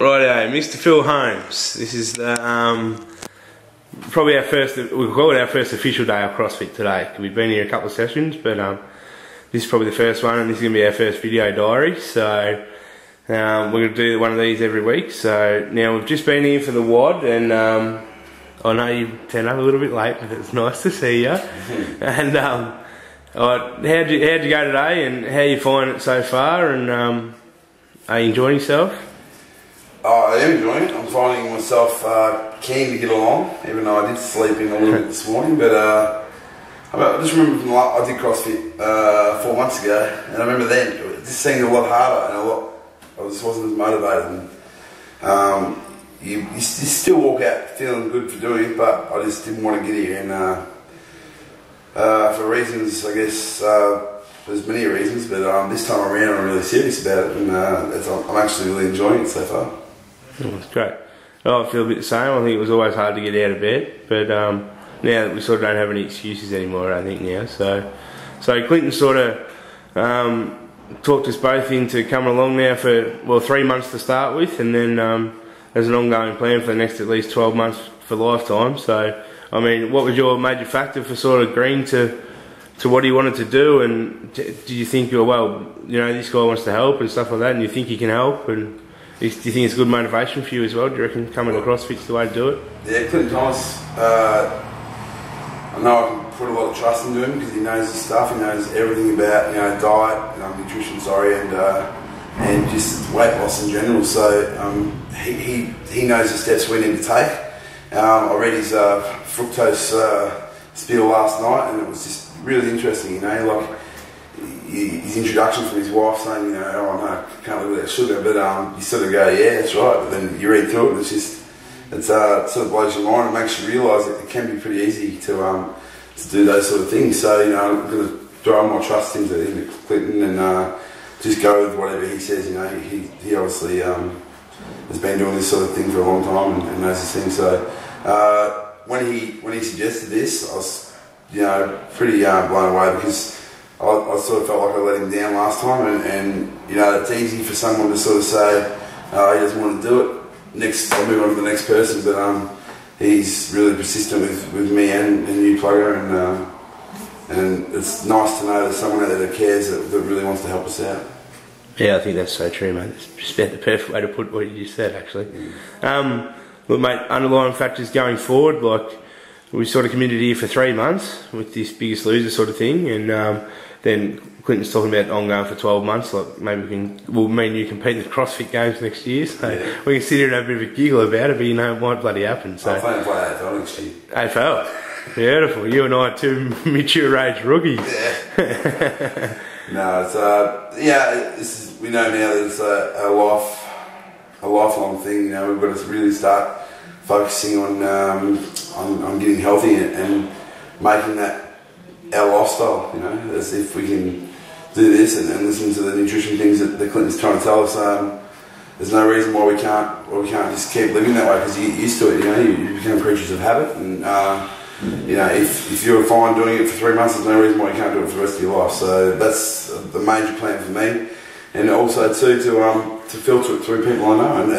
Righto, Mr. Phil Holmes. This is the, probably our first, we'll call it our first official day of CrossFit today. We've been here a couple of sessions, but this is probably the first one, and this is going to be our first video diary. So we're going to do one of these every week. So now we've just been here for the WOD, and I know you turned up a little bit late, but it's nice to see you. And how'd you go today, and how you find it so far, and are you enjoying yourself? I am enjoying it. I'm finding myself keen to get along, even though I did sleep in a little bit this morning. But I just remember from I did CrossFit 4 months ago, and I remember then it just seemed a lot harder and I just wasn't as motivated. And you still walk out feeling good for doing it, but I just didn't want to get here. And for reasons, I guess. There's many reasons, but this time around I'm really serious about it, and I'm actually really enjoying it so far. Oh, that's great. Oh, I feel a bit the same. I think it was always hard to get out of bed, but now that we sort of don't have any excuses anymore, I think now. So Clinton sort of talked us both into coming along now for 3 months to start with, and then there's an ongoing plan for the next at least 12 months for lifetime. So, I mean, what was your major factor for sort of agreeing to what he wanted to do, and do you think, well, you know, this guy wants to help and stuff like that, and you think he can help, and do you think it's good motivation for you as well? Do you reckon coming to CrossFit's the way to do it? Yeah, Clinton Thomas, I know I can put a lot of trust into him because he knows his stuff. He knows everything about, you know, diet, nutrition, and just weight loss in general. So he knows the steps we need to take. I read his fructose spiel last night, and it was just really interesting, you know, like his introduction from his wife saying, you know, oh no, I can't live without sugar, but you sort of go, yeah, that's right, but then you read through it and it sort of blows your mind and makes you realise that it can be pretty easy to do those sort of things. So, you know, I'm going to throw all my trust into Clinton and just go with whatever he says. You know, he obviously has been doing this sort of thing for a long time and knows his thing. So when he suggested this, I was, you know, pretty blown away, because I sort of felt like I let him down last time, and you know, it's easy for someone to sort of say he doesn't want to do it. Next, I'll move on to the next person, but he's really persistent with me and you plugger, and it's nice to know there's someone out there that cares, that really wants to help us out. Yeah, I think that's so true, mate. It's just about the perfect way to put what you just said, actually. Look, mate, underlying factors going forward, like, we sort of committed here for 3 months with this Biggest Loser sort of thing, and then Clinton's talking about ongoing for 12 months. Like, maybe me and you compete in the CrossFit Games next year, so yeah, we can sit here and have a bit of a giggle about it, but you know, it might bloody happen. So I'm planning to play AFL next year. AFL? Beautiful. You and I are two mature age rookies. Yeah. No, it's yeah, we know now that it's a lifelong thing. You know, we've got to really start focusing on getting healthy and making that our lifestyle, you know, as if we can do this and listen to the nutrition things that Clinton's trying to tell us. There's no reason why we can't just keep living that way, because you get used to it. You know, you become creatures of habit, and you know, if you're fine doing it for 3 months, there's no reason why you can't do it for the rest of your life. So that's the major plan for me, and also too to filter it through people I know, and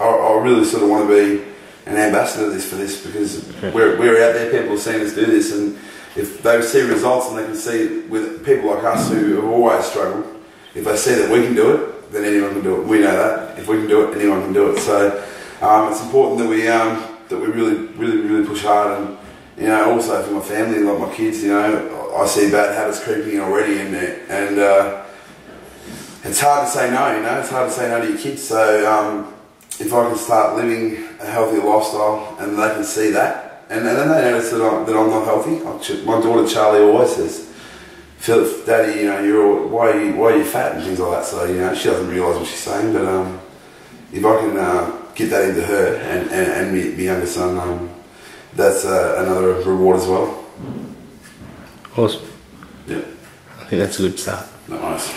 I really sort of want to be an ambassador of this, because we're out there, people are seeing us do this, and if they see results and they can see with people like us who have always struggled, if they see that we can do it, then anyone can do it. We know that. If we can do it, anyone can do it. So it's important that we really push hard, and you know, also for my family, like my kids, you know, I see bad habits creeping in already, and it's hard to say no, you know, it's hard to say no to your kids. So if I can start living a healthier lifestyle and they can see that, and then they notice that I'm not healthy. My daughter Charlie always says, "Phil, Daddy, you know, why are you fat?" and things like that. So, you know, she doesn't realise what she's saying, but if I can get that into her and my younger son, that's another reward as well. Awesome. Yeah, I think that's a good start. Nice.